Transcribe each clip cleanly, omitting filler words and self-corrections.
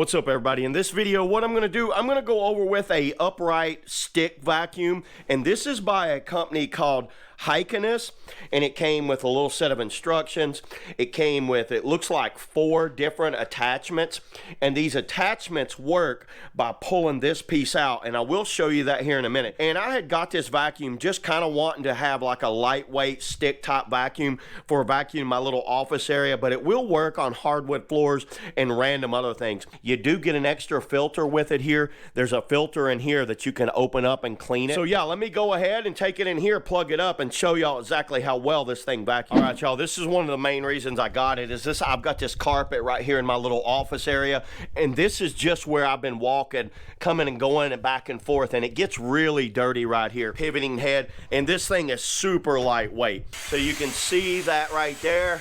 What's up, everybody? In this video, what I'm going to do, I'm going to go over with a upright stick vacuum, and this is by a company called HiKiNS, and it came with a little set of instructions. It came with, it looks like 4 different attachments, and these attachments work by pulling this piece out, and I will show you that here in a minute. And I had got this vacuum just kind of wanting to have like a lightweight stick top vacuum for vacuuming my little office area, but it will work on hardwood floors and random other things. You do get an extra filter with it here. There's a filter in here that you can open up and clean it. So yeah, let me go ahead and take it in here, plug it up, and show y'all exactly how well this thing vacuums. All right, y'all, this is one of the main reasons I got it. Is this, I've got this carpet right here in my little office area, and this is just where I've been walking, coming and going and back and forth, and it gets really dirty right here. Pivoting head, and this thing is super lightweight. So you can see that right there.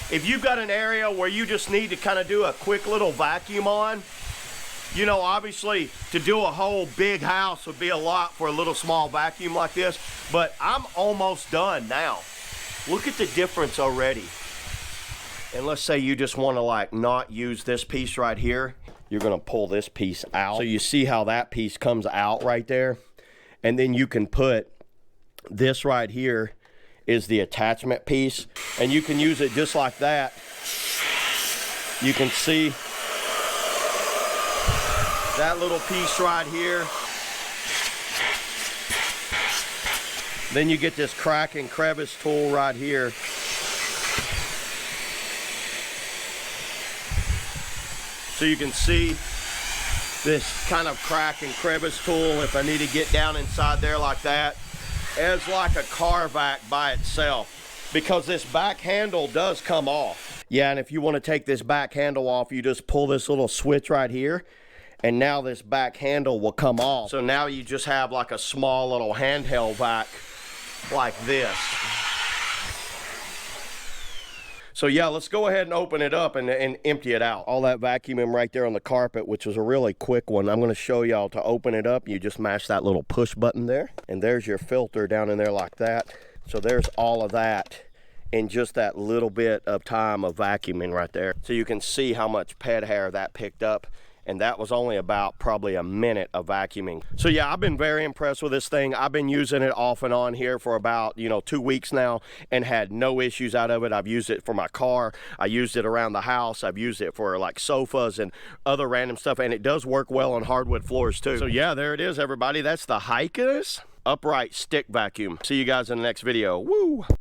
If you've got an area where you just need to kind of do a quick little vacuum on, you know, obviously to do a whole big house would be a lot for a little small vacuum like this, but I'm almost done now. Look at the difference already. And let's say you just want to like not use this piece right here. You're going to pull this piece out. So you see how that piece comes out right there. And then you can put this right here is the attachment piece, and you can use it just like that. You can see that little piece right here. Then you get this crack and crevice tool right here. So you can see this kind of crack and crevice tool if I need to get down inside there like that, as like a car vac by itself, because this back handle does come off. Yeah, and if you want to take this back handle off, you just pull this little switch right here, and now this back handle will come off. So now you just have like a small little handheld vac like this. So yeah, let's go ahead and open it up and empty it out. All that vacuuming right there on the carpet, which was a really quick one. I'm gonna show y'all to open it up. You just mash that little push button there, and there's your filter down in there like that. So there's all of that in just that little bit of time of vacuuming right there. So you can see how much pet hair that picked up. And that was only about probably a minute of vacuuming. So yeah, I've been very impressed with this thing. I've been using it off and on here for about, 2 weeks now and had no issues out of it. I've used it for my car. I used it around the house. I've used it for like sofas and other random stuff. And it does work well on hardwood floors too. So yeah, there it is, everybody. That's the HiKiNS upright stick vacuum. See you guys in the next video. Woo!